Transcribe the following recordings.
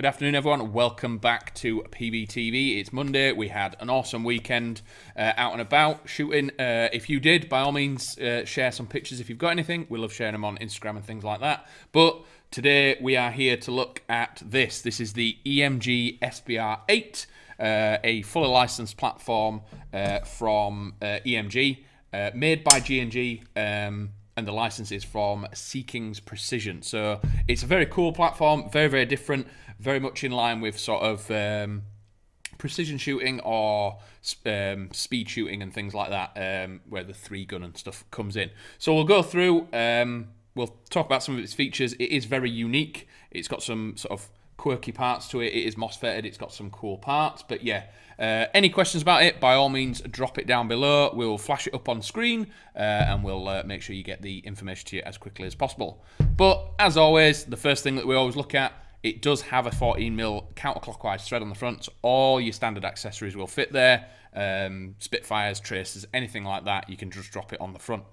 Good afternoon, everyone. Welcome back to PBTV. It's Monday. We had an awesome weekend out and about shooting. If you did, by all means, share some pictures if you've got anything. We love sharing them on Instagram and things like that. But today we are here to look at this. This is the EMG SBR8, a fully licensed platform from EMG, made by G&G. And the license is from Seekins Precision. So it's a very cool platform, very, very different, very much in line with sort of precision shooting or speed shooting and things like that, where the 3-gun and stuff comes in. So we'll go through, we'll talk about some of its features. It is very unique. It's got some sort of quirky parts to it. It is MOSFETted. It's got some cool parts. But yeah, any questions about it, by all means, drop it down below. We'll flash it up on screen and we'll make sure you get the information to you as quickly as possible. But as always, the first thing that we always look at, it does have a 14mm counterclockwise thread on the front. So all your standard accessories will fit there. Spitfires, tracers, anything like that, you can just drop it on the front.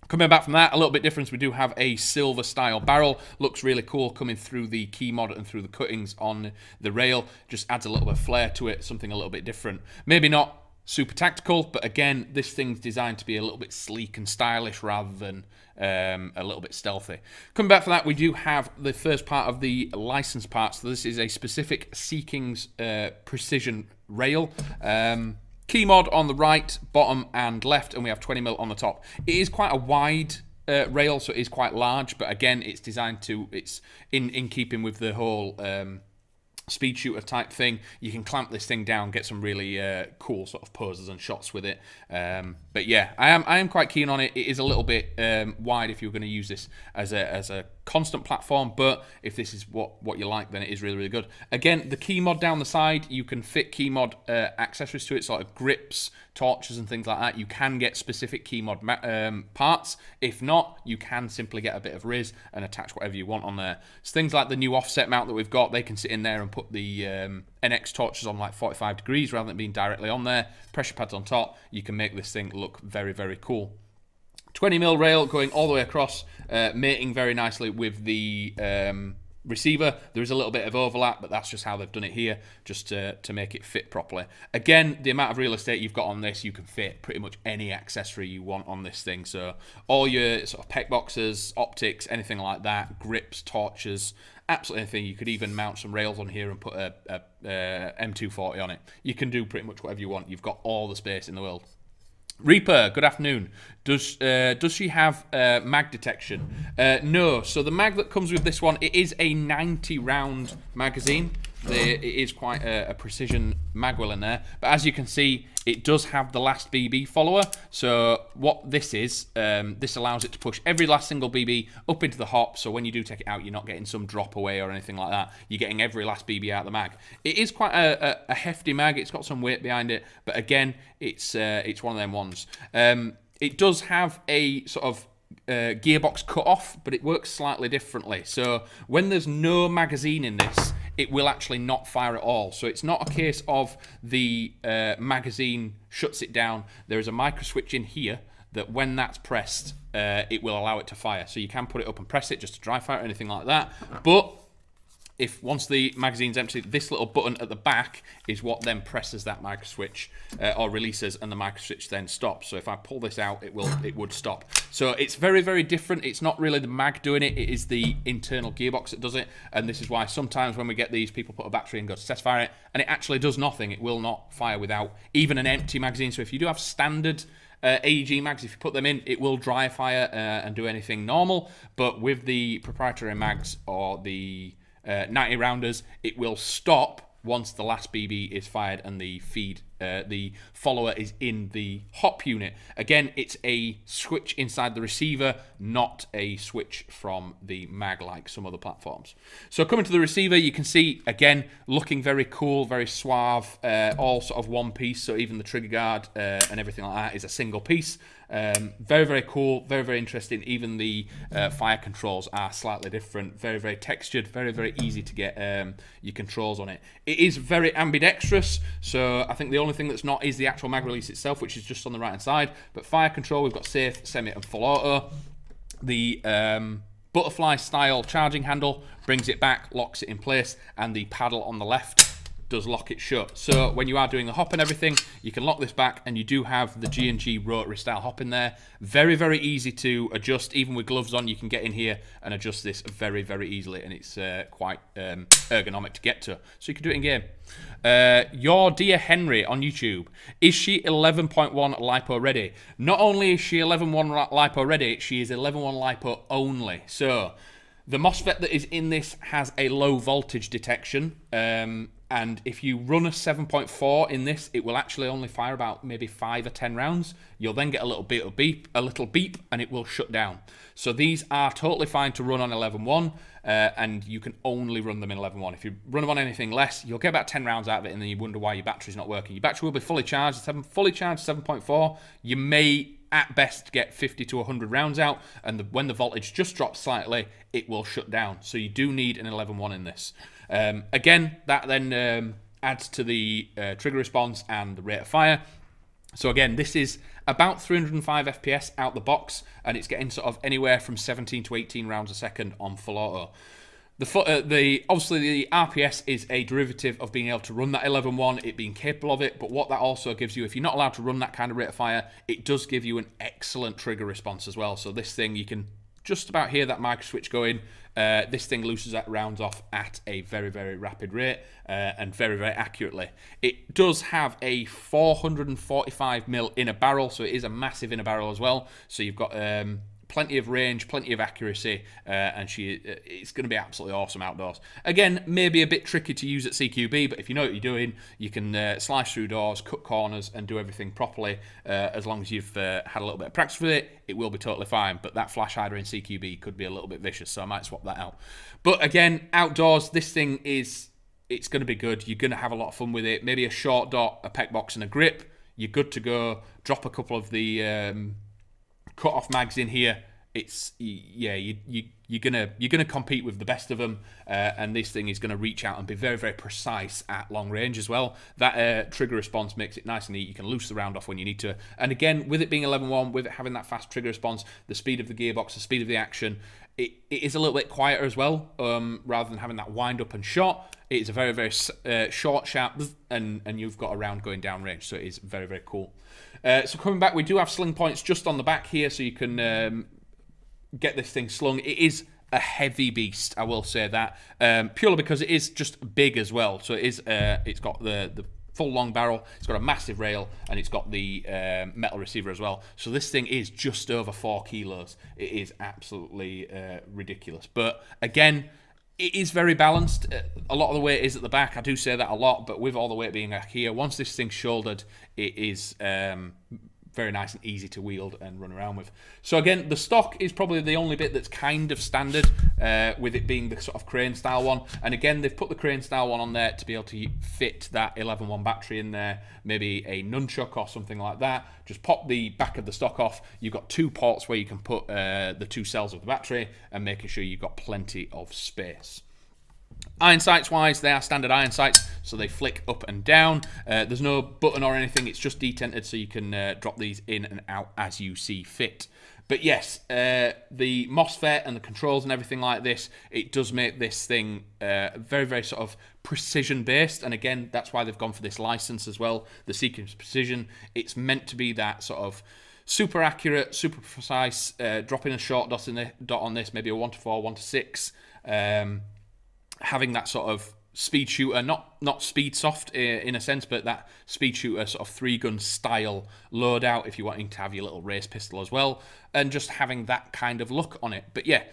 Coming back from that, a little bit different, we do have a silver style barrel. Looks really cool coming through the key mod and through the cuttings on the rail. Just adds a little bit of flair to it, something a little bit different. Maybe not super tactical, but again, this thing's designed to be a little bit sleek and stylish rather than a little bend stealthy. Coming back from that, we do have the first part of the license part. So this is a specific Seekins Precision rail. Key mod on the right, bottom and left, and we have 20mm on the top. It is quite a wide rail, so it is quite large, but again, it's designed to, it's in keeping with the whole speed shooter type thing. You can clamp this thing down, get some really cool sort of poses and shots with it. But yeah, I am quite keen on it. It is a little bit wide if you're going to use this as a constant platform, but if this is what you like, then it is really, really good. Again, the key mod down the side, you can fit key mod accessories to it, sort of grips, torches and things like that. You can get specific key mod parts. If not, you can simply get a bit of Riz and attach whatever you want on there. So things like the new offset mount that we've got, they can sit in there and put the NX torches on like 45 degrees rather than being directly on there. Pressure pads on top. You can make this thing look very, very cool. 20mm rail going all the way across, mating very nicely with the receiver. There is a little bit of overlap, but that's just how they've done it here, just to make it fit properly. Again, the amount of real estate you've got on this, you can fit pretty much any accessory you want on this thing. So all your sort of pec boxes, optics, anything like that, grips, torches, absolutely anything. You could even mount some rails on here and put a M240 on it. You can do pretty much whatever you want. You've got all the space in the world. Reaper, good afternoon. Does she have mag detection? No. So the mag that comes with this one, it is a 90-round magazine. It is quite a precision magwell in there. But as you can see, it does have the last BB follower. So what this is, this allows it to push every last single BB up into the hop. So when you do take it out, you're not getting some drop away or anything like that. You're getting every last BB out of the mag. It is quite a hefty mag. It's got some weight behind it. But again, it's one of them ones. It does have a sort of gearbox cut off, but it works slightly differently. So when there's no magazine in this, it will actually not fire at all. So it's not a case of the magazine shuts it down. There is a microswitch in here that when that's pressed, it will allow it to fire. So you can put it up and press it just to dry fire or anything like that. But if once the magazine's empty, this little button at the back is what then presses that microswitch or releases, and the microswitch then stops. So if I pull this out, it would stop. So it's very, very different. It's not really the mag doing it. It is the internal gearbox that does it. And this is why sometimes when we get these, people put a battery and go to test fire it, and it actually does nothing. It will not fire without even an empty magazine. So if you do have standard AEG mags, if you put them in, it will dry fire and do anything normal. But with the proprietary mags or the 90 rounders, it will stop once the last BB is fired and the follower is in the hop unit. Again, it's a switch inside the receiver, not a switch from the mag like some other platforms. So coming to the receiver, you can see, again, looking very cool, very suave, all sort of one piece. So even the trigger guard and everything like that is a single piece. Very, very cool, very, very interesting. Even the fire controls are slightly different, very, very textured, very, very easy to get your controls on it. It is very ambidextrous, so I think the only thing that's not is the actual mag release itself, which is just on the right hand side. But fire control, we've got safe, semi and full auto. The butterfly style charging handle, brings it back, locks it in place, and the paddle on the left does lock it shut. So when you are doing the hop and everything, you can lock this back, and you do have the G&G rotary style hop in there. Very, very easy to adjust. Even with gloves on, you can get in here and adjust this very, very easily, and it's quite ergonomic to get to. So you can do it in game. Your dear Henry on YouTube, is she 11.1 LiPo ready? Not only is she 11.1 LiPo ready, she is 11.1 LiPo only. So the MOSFET that is in this has a low voltage detection, and if you run a 7.4 in this, it will actually only fire about maybe 5 or 10 rounds. You'll then get a little beep, and it will shut down. So these are totally fine to run on 11.1, and you can only run them in 11.1. If you run them on anything less, you'll get about 10 rounds out of it, and then you wonder why your battery's not working. Your battery will be fully charged. Fully charged 7.4. You may at best get 50 to 100 rounds out, and when the voltage just drops slightly, it will shut down. So you do need an 11.1 in this. Again, that then adds to the trigger response and the rate of fire. So again, this is about 305 FPS out the box, and it's getting sort of anywhere from 17 to 18 rounds a second on full auto. Obviously the RPS is a derivative of being able to run that 11.1, it being capable of it, but what that also gives you, if you're not allowed to run that kind of rate of fire, it does give you an excellent trigger response as well. So this thing, you can just about hear that microswitch going. This thing loosens that rounds off at a very, very rapid rate and very, very accurately. It does have a 445mm inner barrel, so it is a massive inner barrel as well. So you've got plenty of range, plenty of accuracy, and it's going to be absolutely awesome outdoors. Again, maybe a bit tricky to use at CQB, but if you know what you're doing, you can slice through doors, cut corners, and do everything properly. As long as you've had a little bit of practice with it, it will be totally fine. But that flash hider in CQB could be a little bit vicious, so I might swap that out. But again, outdoors, this thing it's going to be good. You're going to have a lot of fun with it. Maybe a short dot, a pec box, and a grip. You're good to go. Drop a couple of the cut off mags in here. You're gonna compete with the best of them, and this thing is gonna reach out and be very, very precise at long range as well. That trigger response makes it nice and neat. You can loose the round off when you need to, and again, with it being 11.1, with it having that fast trigger response, the speed of the gearbox, the speed of the action, it is a little bit quieter as well. Rather than having that wind up and shot, it is a very, very short, sharp, and you've got a round going down range. So it is very, very cool. So coming back, we do have sling points just on the back here, so you can get this thing slung. It is a heavy beast, I will say that, purely because it is just big as well. So it is, it's got the full long barrel, it's got a massive rail, and it's got the metal receiver as well. So this thing is just over 4 kilos. It is absolutely ridiculous. But again, it is very balanced. A lot of the weight is at the back. I do say that a lot, but with all the weight being back here, once this thing's shouldered, it is very nice and easy to wield and run around with. So again, the stock is probably the only bit that's kind of standard, with it being the sort of crane style one. And again, they've put the crane style one on there to be able to fit that 11.1 battery in there, maybe a nunchuck or something like that. Just pop the back of the stock off. You've got 2 ports where you can put the 2 cells of the battery, and making sure you've got plenty of space. Iron sights wise, they are standard iron sights, so they flick up and down. There's no button or anything, it's just detented, so you can drop these in and out as you see fit. But yes, the MOSFET and the controls and everything like this, it does make this thing very, very sort of precision based. And again, that's why they've gone for this license as well, the Seekins Precision. It's meant to be that sort of super accurate, super precise, dropping a short dot on this, maybe a 1 to 4, 1 to 6. Having that sort of speed shooter, not speed soft in a sense, but that speed shooter sort of 3-gun style loadout if you're wanting to have your little race pistol as well, and just having that kind of look on it. But yeah,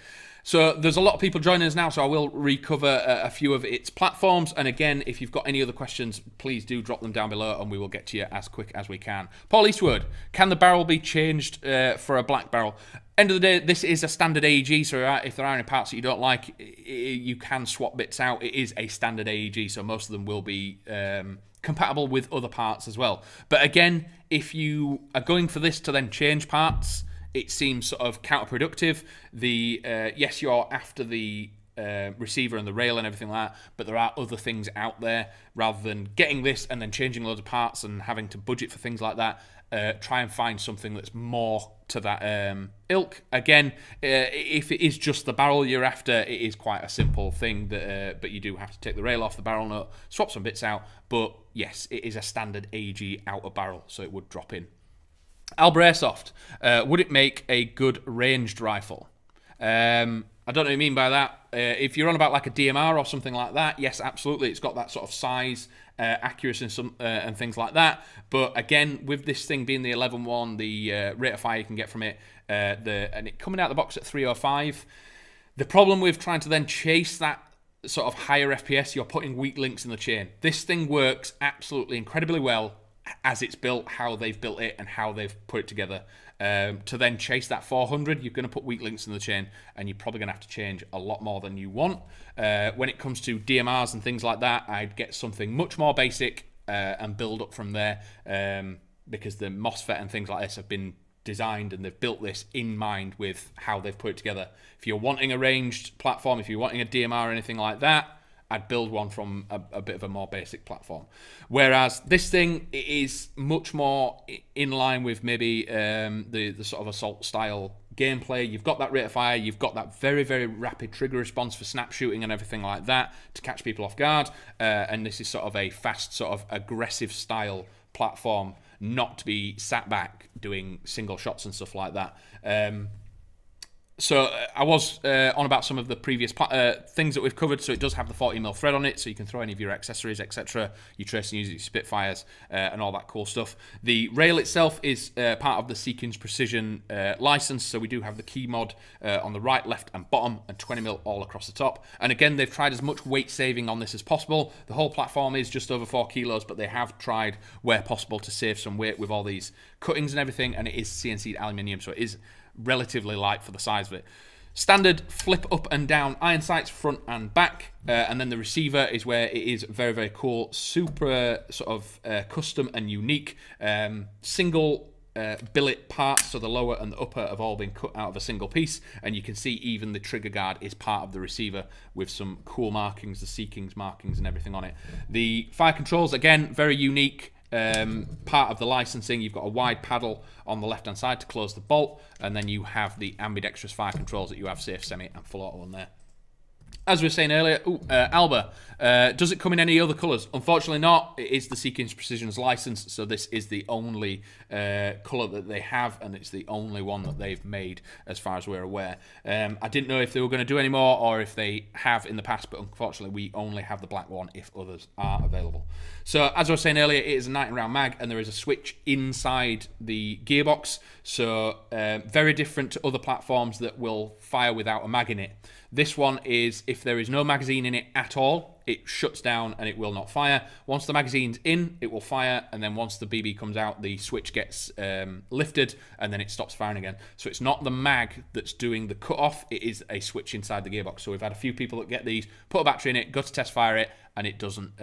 so there's a lot of people joining us now, so I will recover a few of its platforms. And again, if you've got any other questions, please do drop them down below and we will get to you as quick as we can. Paul Eastwood, can the barrel be changed for a black barrel? End of the day, this is a standard AEG, so if there are any parts that you don't like, you can swap bits out. It is a standard AEG, so most of them will be compatible with other parts as well. But again, if you are going for this to then change parts, it seems sort of counterproductive. Yes, you're after the receiver and the rail and everything like that, but there are other things out there. Rather than getting this and then changing loads of parts and having to budget for things like that, try and find something that's more to that ilk. Again, if it is just the barrel you're after, it is quite a simple thing, that, but you do have to take the rail off the barrel nut, swap some bits out, but yes, it is a standard AG outer barrel, so it would drop in. Alba Airsoft, would it make a good ranged rifle? I don't know what you mean by that. If you're on about like a DMR or something like that, yes, absolutely. It's got that sort of size, accuracy and things like that. But again, with this thing being the 11.1, the rate of fire you can get from it, and it coming out of the box at 305, the problem with trying to then chase that sort of higher FPS, you're putting weak links in the chain. This thing works absolutely incredibly well as it's built, how they've built it and how they've put it together. To then chase that 400, you're going to put weak links in the chain, and you're probably going to have to change a lot more than you want. When it comes to DMRs and things like that, I'd get something much more basic and build up from there, because the MOSFET and things like this have been designed and they've built this in mind with how they've put it together. If you're wanting a ranged platform, if you're wanting a DMR or anything like that, I'd build one from a bit of a more basic platform. Whereas this thing is much more in line with maybe the sort of assault style gameplay. You've got that rate of fire, you've got that very, very rapid trigger response for snap shooting and everything like that to catch people off guard. And this is sort of a fast, sort of aggressive style platform, not to be sat back doing single shots and stuff like that. So I was on about some of the previous things that we've covered. So it does have the 40mm thread on it, so you can throw any of your accessories, etc. Your tracing units, your Spitfires, and all that cool stuff. The rail itself is part of the Seekins Precision license, so we do have the key mod on the right, left, and bottom, and 20mm all across the top. And again, they've tried as much weight saving on this as possible. The whole platform is just over 4 kilos, but they have tried where possible to save some weight with all these cuttings and everything, and it is CNC'd aluminium, so it is relatively light for the size of it. Standard flip up and down iron sights, front and back, and then the receiver is where it is very, very cool, super sort of custom and unique. Single billet parts, so the lower and the upper have all been cut out of a single piece, and you can see even the trigger guard is part of the receiver with some cool markings, the Seekins markings and everything on it. The fire controls, again, very unique. Part of the licensing, you've got a wide paddle on the left hand side to close the bolt, and then you have the ambidextrous fire controls that you have safe, semi and full auto on there. As we were saying earlier, Alba, does it come in any other colours? Unfortunately not. It is the Seekins Precision's license, so this is the only colour that they have, and it's the only one that they've made as far as we're aware. I didn't know if they were going to do any more or if they have in the past, but unfortunately we only have the black one if others are available. So as I was saying earlier, it is a 19-round mag, and there is a switch inside the gearbox, so very different to other platforms that will fire without a mag in it. This one is, if there is no magazine in it at all, it shuts down and it will not fire. Once the magazine's in, it will fire, and then once the BB comes out, the switch gets lifted, and then it stops firing again. So it's not the mag that's doing the cut-off, it is a switch inside the gearbox. So we've had a few people that get these, put a battery in it, go to test fire it, and it doesn't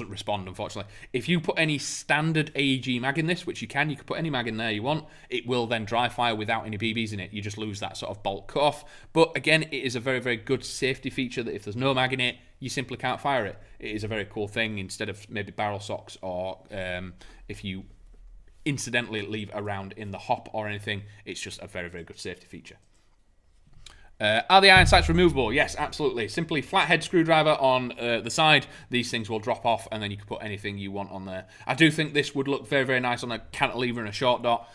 respond, unfortunately. If you put any standard AEG mag in this, which you can put any mag in there you want, it will then dry fire without any BBs in it. You just lose that sort of bolt cut-off. But again, it is a very, very good safety feature that if there's no mag in it, you simply can't fire it. It is a very cool thing, instead of maybe barrel socks, or if you incidentally leave a round in the hop or anything, it's just a very, very good safety feature. Are the iron sights removable? Yes, absolutely. Simply flathead screwdriver on the side. These things will drop off, and then you can put anything you want on there. I do think this would look very, very nice on a cantilever and a short dot,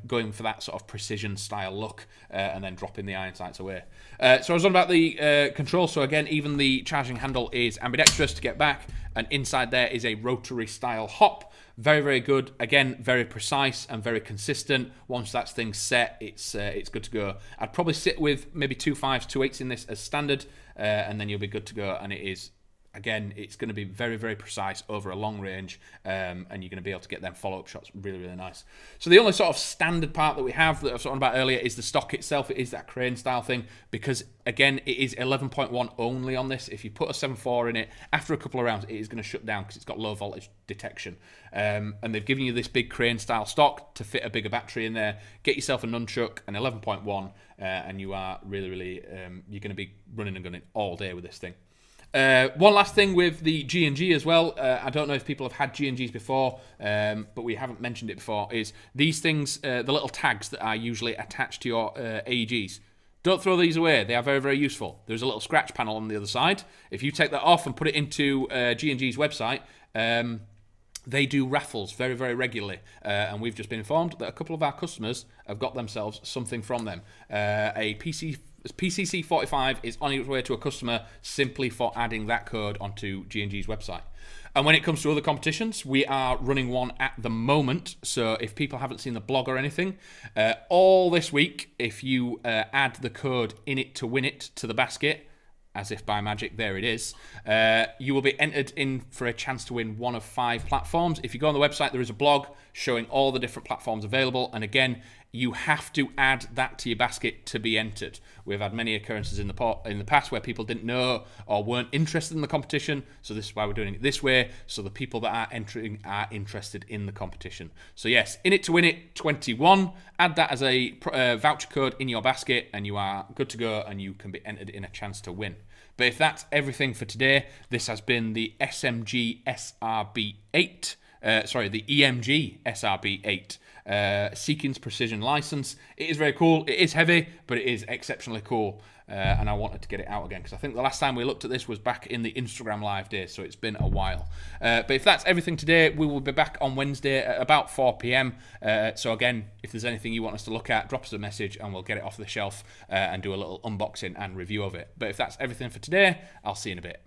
going for that sort of precision style look, and then dropping the iron sights away. So I was on about the control. So again, even the charging handle is ambidextrous to get back, and inside there is a rotary style hop. Very, very good. Again, very precise and very consistent. Once that thing's set, it's good to go. I'd probably sit with maybe 2 5s, 2 8s in this as standard, and then you'll be good to go. And it is, again, it's going to be very, very precise over a long range, and you're going to be able to get them follow-up shots really, really nice. So the only sort of standard part that we have that I was talking about earlier is the stock itself. It is that crane style thing, because again, it is 11.1 only on this. If you put a 7.4 in it, after a couple of rounds, it is going to shut down because it's got low voltage detection. And they've given you this big crane style stock to fit a bigger battery in there. Get yourself a nunchuck, an 11.1, and you are really, really, you're going to be running and gunning all day with this thing. One last thing with the G&G as well. I don't know if people have had G&Gs before, but we haven't mentioned it before, is these things, the little tags that are usually attached to your AEGs. Don't throw these away. They are very, very useful. There's a little scratch panel on the other side. If you take that off and put it into G&G's website, they do raffles very, very regularly. And we've just been informed that a couple of our customers have got themselves something from them. A PCC 45 is on its way to a customer simply for adding that code onto G&G's website. And when it comes to other competitions, we are running one at the moment. So if people haven't seen the blog or anything, all this week, if you add the code "in it to win it" to the basket, as if by magic, there it is, you will be entered in for a chance to win one of 5 platforms. If you go on the website, there is a blog showing all the different platforms available. And again, you have to add that to your basket to be entered. We've had many occurrences in the past where people didn't know or weren't interested in the competition. So this is why we're doing it this way. So the people that are entering are interested in the competition. So yes, in it to win it 21. Add that as a voucher code in your basket and you are good to go and you can be entered in a chance to win. But if that's everything for today, this has been the SMG SRB8. The EMG SRB8 Seekins Precision license. It is very cool. It is heavy, but it is exceptionally cool. And I wanted to get it out again because I think the last time we looked at this was back in the Instagram live days, so it's been a while. But if that's everything today, we will be back on Wednesday at about 4 PM. So again, if there's anything you want us to look at, drop us a message and we'll get it off the shelf and do a little unboxing and review of it. But if that's everything for today, I'll see you in a bit.